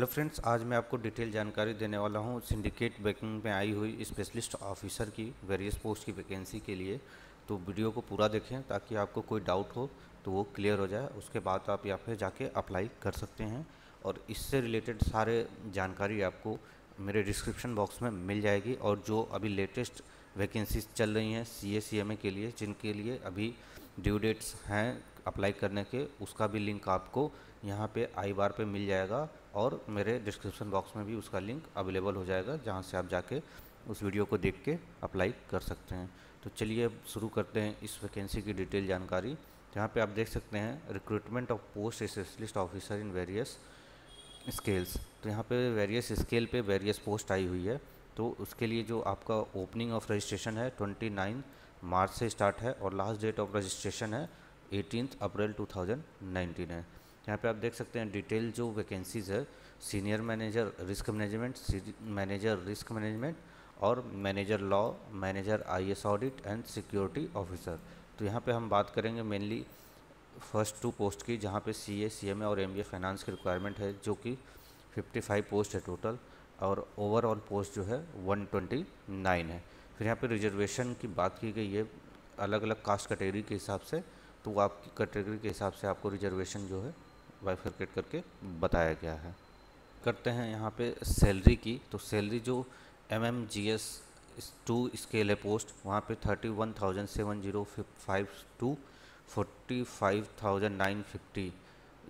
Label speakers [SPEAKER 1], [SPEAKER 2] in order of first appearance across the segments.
[SPEAKER 1] Friends, आज मैं आपको डिटेल जानकारी देने वाला हूं सिंडिकेट बैंकिंग में आई हुई स्पेशलिस्ट ऑफिसर की वेरियस पोस्ट की वैकेंसी के लिए। तो वीडियो को पूरा देखें ताकि आपको कोई डाउट हो तो वो क्लियर हो जाए। उसके बाद आप यहाँ पे जाके अप्लाई कर सकते हैं और इससे रिलेटेड सारे जानकारी आपको मेरे डिस्क्रिप्शन बॉक्स में मिल जाएगी। और जो अभी लेटेस्ट वैकेंसीज चल रही हैं CA CMA के लिए, जिनके लिए अभी ड्यू डेट्स हैं अप्लाई करने के, उसका भी लिंक आपको यहाँ पे आई बार पे मिल जाएगा और मेरे डिस्क्रिप्शन बॉक्स में भी उसका लिंक अवेलेबल हो जाएगा, जहाँ से आप जाके उस वीडियो को देख के अप्लाई कर सकते हैं। तो चलिए अब शुरू करते हैं इस वैकेंसी की डिटेल जानकारी। यहाँ पे आप देख सकते हैं recruitment of post specialist officer in various scales. तो यहाँ पे वेरियस स्केल पे वेरियस पोस्ट आई हुई है। तो उसके लिए जो आपका ओपनिंग ऑफ रजिस्ट्रेशन है 29 मार्च से स्टार्ट है और लास्ट डेट ऑफ रजिस्ट्रेशन है 18 अप्रैल 2019 है। यहाँ पे आप देख सकते हैं डिटेल जो वैकेंसीज़ है, senior manager risk management, manager risk management और manager law, manager IAS audit and security officer. तो यहाँ पे हम बात करेंगे मेनली फर्स्ट 2 पोस्ट की, जहाँ पे CA CMA और MBA फाइनेंस की रिक्वायरमेंट है, जो कि 55 पोस्ट है टोटल और ओवरऑल पोस्ट जो है 129 है। फिर यहाँ पे रिजर्वेशन की बात की गई है अलग अलग कास्ट कैटेगरी के हिसाब से। तो वो आपकी कैटेगरी के हिसाब से आपको रिजर्वेशन जो है बाइफरकेट करके बताया गया है। करते हैं यहाँ पे सैलरी की। तो सैलरी जो MMGS 2 स्केल है पोस्ट, वहाँ पे 31,705 टू 45,950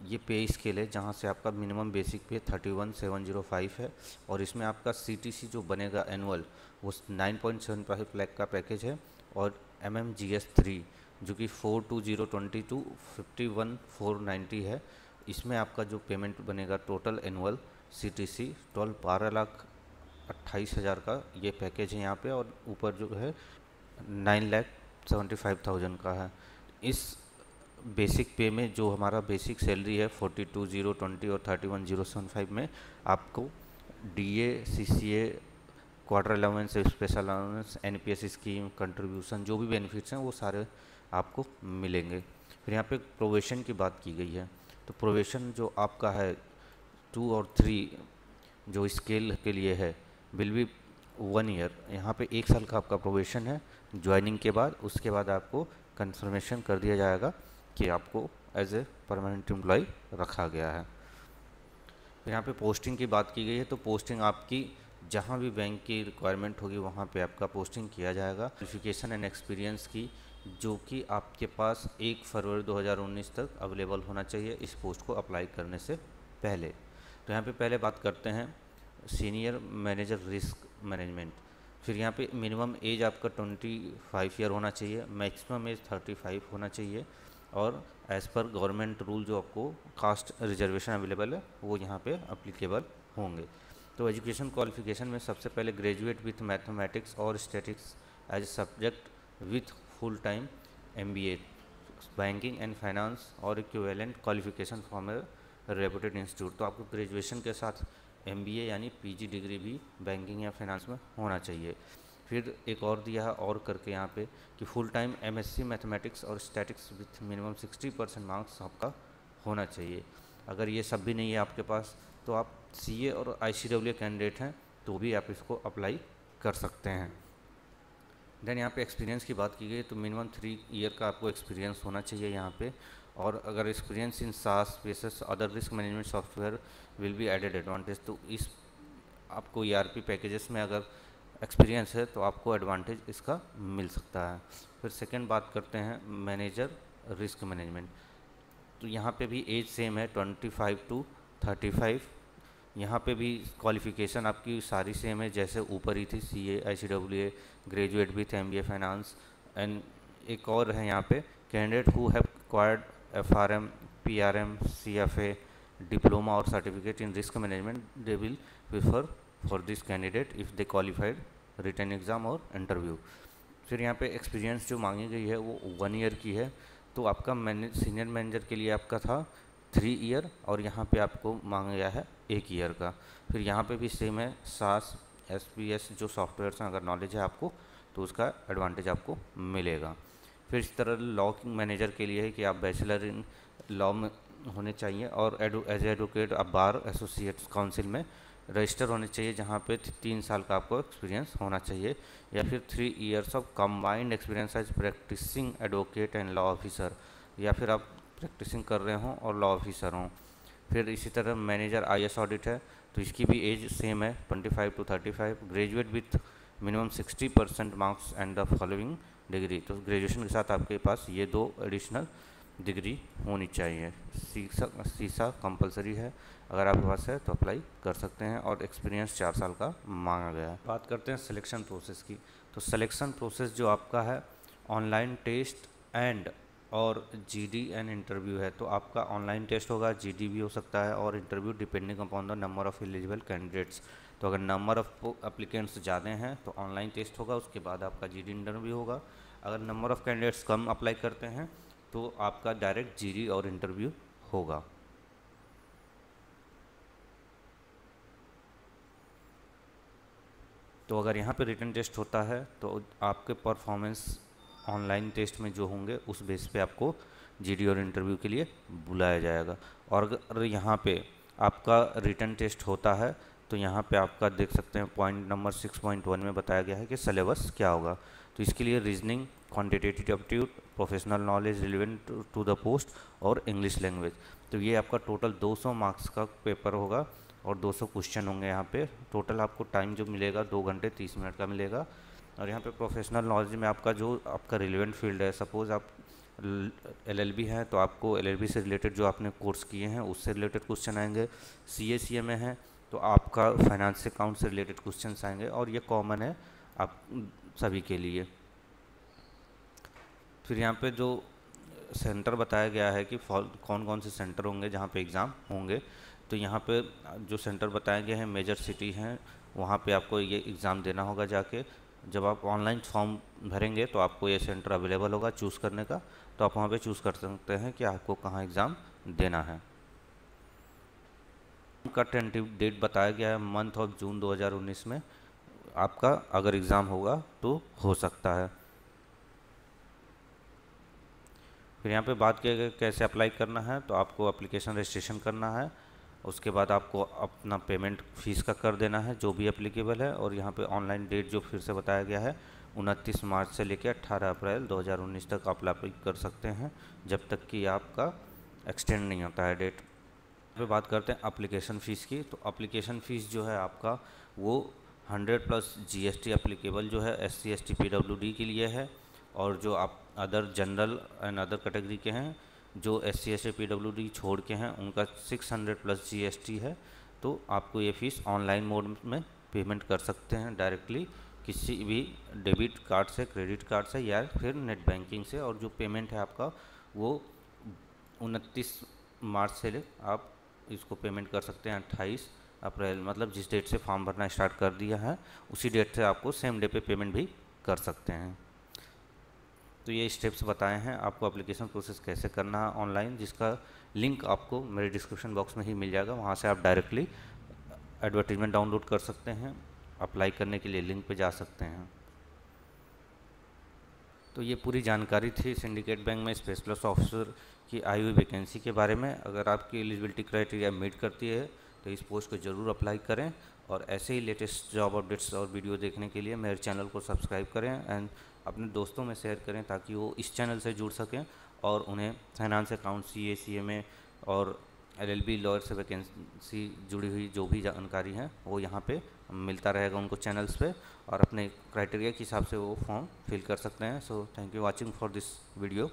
[SPEAKER 1] ये पे स्केल है, जहाँ से आपका मिनिमम बेसिक पे 31,705 है। और इसमें आपका CTC जो बनेगा एनुअल वो 9.75 लाख का पैकेज है। और MMGS 3 जो कि 42022 51,490 है, इसमें आपका जो पेमेंट बनेगा टोटल एनुअल CTC 12,28,000 का ये पैकेज है यहाँ पे। और ऊपर जो है 9,75,000 का है। इस बेसिक पे में जो हमारा बेसिक सैलरी है 42,020 और 31,075 में आपको DA CCA quarter allowance, special allowance, NPS scheme, contribution, जो भी बेनिफिट्स हैं वो सारे आपको मिलेंगे। फिर यहाँ पे प्रोवेशन की बात की गई है। तो प्रोवेशन जो आपका है 2 और 3 जो स्केल के लिए है विल बी 1 ईयर। यहाँ पे 1 साल का आपका प्रोवेशन है ज्वाइनिंग के बाद। उसके बाद आपको कंफर्मेशन कर दिया जाएगा कि आपको एज ए परमानेंट एम्प्लॉय रखा गया है। फिर यहाँ पे पोस्टिंग की बात की गई है। तो पोस्टिंग आपकी जहाँ भी बैंक की रिक्वायरमेंट होगी वहाँ पे आपका पोस्टिंग किया जाएगा। क्वालिफिकेशन एंड एक्सपीरियंस की जो कि आपके पास 1 फरवरी 2019 तक अवेलेबल होना चाहिए इस पोस्ट को अप्लाई करने से पहले। तो यहाँ पे पहले बात करते हैं सीनियर मैनेजर रिस्क मैनेजमेंट। फिर यहाँ पे मिनिमम एज आपका 25 ईयर होना चाहिए, मैक्सिमम एज 35 होना चाहिए। और एज़ पर गवर्नमेंट रूल जो आपको कास्ट रिजर्वेशन अवेलेबल है वो यहाँ पे अप्लीकेबल होंगे। तो एजुकेशन क्वालिफिकेशन में सबसे पहले ग्रेजुएट विथ मैथमेटिक्स और statistics as subject with full time MBA banking and finance और equivalent qualification from a reputed institute. तो आपको ग्रेजुएशन के साथ MBA यानी PG डिग्री भी बैंकिंग या फाइनेंस में होना चाहिए। फिर एक और दिया है और करके यहाँ पे कि फुल टाइम MSc मैथमेटिक्स और स्टैटिक्स विथ मिनिमम 60% मार्क्स आपका होना चाहिए। अगर ये सब भी नहीं है आपके पास तो आप CA और ICAA कैंडिडेट हैं तो भी आप इसको अप्लाई कर सकते हैं। देन यहाँ पे एक्सपीरियंस की बात की गई तो मिनिमम 3 ईयर का आपको एक्सपीरियंस होना चाहिए यहाँ पे। और अगर experience in SaaS basis other risk management software will be added advantage. तो इस आपको ERP पैकेजेस में अगर एक्सपीरियंस है तो आपको एडवांटेज इसका मिल सकता है। फिर सेकंड बात करते हैं मैनेजर रिस्क मैनेजमेंट। तो यहाँ पे भी एज सेम है 25 टू 35। यहाँ पे भी क्वालिफ़िकेशन आपकी सारी सेम है जैसे ऊपर ही थी, CA ICAA graduate with MBA finance. And एक और है यहाँ पे candidate who have acquired FRM PRM CFA diploma और certificate in risk management they will prefer for this candidate if they qualified written exam और इंटरव्यू। फिर यहाँ पे एक्सपीरियंस जो मांगी गई है वो 1 ईयर की है। तो आपका सीनियर मैनेजर के लिए आपका था 3 ईयर और यहाँ पे आपको मांगा गया है 1 ईयर का। फिर यहाँ पे भी सेम है SaaS SPS जो सॉफ्टवेयर हैं, अगर नॉलेज है आपको तो उसका एडवांटेज आपको मिलेगा। फिर इस तरह लॉ मैनेजर के लिए है कि आप बैचलर इन लॉ में होने चाहिए और एज एडवोकेट आप बार एसोसिएट्स काउंसिल में रजिस्टर होने चाहिए, जहाँ पे 3 साल का आपको एक्सपीरियंस होना चाहिए, या फिर 3 years of combined experience as practising advocate and law officer, या फिर आप प्रैक्टिसिंग कर रहे हों और लॉ ऑफिसर हों। फिर इसी तरह मैनेजर IAS ऑडिट है, तो इसकी भी एज सेम है 25 to 35, graduate with minimum 60% marks and the following degree, तो ग्रेजुएशन के साथ आपके पास ये 2 एडिशनल डिग्री होनी चाहिए। सीसा कंपलसरी है, अगर आपके पास है तो अप्लाई कर सकते हैं, और एक्सपीरियंस 4 साल का मांगा गया है। बात करते हैं सिलेक्शन प्रोसेस की, तो सिलेक्शन प्रोसेस जो आपका है ऑनलाइन टेस्ट एंड और GD एंड इंटरव्यू है। तो आपका ऑनलाइन टेस्ट होगा, GD भी हो सकता है, और interview depending upon the number of eligible candidates. तो अगर नंबर ऑफ़ एप्लीकेंट्स ज़्यादा हैं तो ऑनलाइन टेस्ट होगा, उसके बाद आपका GD इंटरव्यू होगा। अगर number of candidates come apply करते हैं तो आपका डायरेक्ट GD और इंटरव्यू होगा। तो अगर यहाँ पे रिटन टेस्ट होता है तो आपके परफॉर्मेंस ऑनलाइन टेस्ट में जो होंगे उस बेस पे आपको GD और इंटरव्यू के लिए बुलाया जाएगा। और अगर यहाँ पे आपका रिटन टेस्ट होता है तो यहाँ पे आपका देख सकते हैं पॉइंट नंबर 6.1 में बताया गया है कि सिलेबस क्या होगा। तो इसके लिए reasoning, quantitative aptitude, professional knowledge relevant to the post और इंग्लिश लैंग्वेज। तो ये आपका टोटल 200 मार्क्स का पेपर होगा और 200 क्वेश्चन होंगे। यहाँ पे टोटल आपको टाइम जो मिलेगा 2 घंटे 30 मिनट का मिलेगा। और यहाँ पे प्रोफेशनल नॉलेज में आपका जो आपका रिलेवेंट फील्ड है, सपोज़ आप LLB है तो आपको LLB से रिलेटेड जो आपने कोर्स किए हैं उससे रिलेटेड क्वेश्चन आएंगे। CA में है तो आपका फाइनेंस अकाउंट से रिलेटेड क्वेश्चन आएंगे, और ये कॉमन है आप सभी के लिए। फिर यहाँ पे जो सेंटर बताया गया है कि कौन कौन से सेंटर होंगे जहाँ पे एग्ज़ाम होंगे, तो यहाँ पे जो सेंटर बताए गए हैं मेजर सिटी हैं, वहाँ पे आपको ये एग्ज़ाम देना होगा जाके। जब आप ऑनलाइन फॉर्म भरेंगे तो आपको ये सेंटर अवेलेबल होगा चूज़ करने का, तो आप वहाँ पे चूज़ कर सकते हैं कि आपको कहाँ एग्ज़ाम देना है। का टेंटेटिव डेट बताया गया है मंथ ऑफ जून 2019 में आपका अगर एग्ज़ाम होगा तो हो सकता है। फिर यहाँ पे बात किया गया कैसे अप्लाई करना है, तो आपको एप्लीकेशन रजिस्ट्रेशन करना है, उसके बाद आपको अपना पेमेंट फ़ीस का कर देना है जो भी एप्लीकेबल है। और यहाँ पे ऑनलाइन डेट जो फिर से बताया गया है 29 मार्च से लेकर 18 अप्रैल 2019 तक आप अप्लाई कर सकते हैं, जब तक कि आपका एक्सटेंड नहीं होता है डेट। पे बात करते हैं एप्लीकेशन फ़ीस की, तो एप्लीकेशन फ़ीस जो है आपका वो 100 प्लस GST एप्लीकेबल जो है SC ST PWD के लिए है, और जो आप other general and other category के हैं जो SC ST PWD छोड़ के हैं उनका 600 प्लस GST है। तो आपको ये फ़ीस ऑनलाइन मोड में पेमेंट कर सकते हैं डायरेक्टली किसी भी डेबिट कार्ड से, क्रेडिट कार्ड से, या फिर नेट बैंकिंग से। और जो पेमेंट है आपका वो 29 मार्च से आप इसको पेमेंट कर सकते हैं 28 अप्रैल, मतलब जिस डेट से फॉर्म भरना स्टार्ट कर दिया है उसी डेट से आपको सेम डे पे पेमेंट भी कर सकते हैं। तो ये स्टेप्स बताए हैं आपको एप्लीकेशन प्रोसेस कैसे करना है ऑनलाइन, जिसका लिंक आपको मेरे डिस्क्रिप्शन बॉक्स में ही मिल जाएगा। वहाँ से आप डायरेक्टली एडवर्टीजमेंट डाउनलोड कर सकते हैं, अप्लाई करने के लिए लिंक पे जा सकते हैं। तो ये पूरी जानकारी थी सिंडिकेट बैंक में स्पेशलिस्ट ऑफिसर की आई हुई वैकेंसी के बारे में। अगर आपकी एलिजिबिलिटी क्राइटेरिया मीट करती है तो इस पोस्ट को ज़रूर अप्लाई करें, और ऐसे ही लेटेस्ट जॉब अपडेट्स और वीडियो देखने के लिए मेरे चैनल को सब्सक्राइब करें एंड अपने दोस्तों में शेयर करें ताकि वो इस चैनल से जुड़ सकें और उन्हें फाइनेंस अकाउंट, CA CMA और LLB लॉयर से वैकेंसी जुड़ी हुई जो भी जानकारी है वो यहाँ पे मिलता रहेगा उनको चैनल्स पे, और अपने क्राइटेरिया के हिसाब से वो फॉर्म फिल कर सकते हैं। So thank you watching for this video.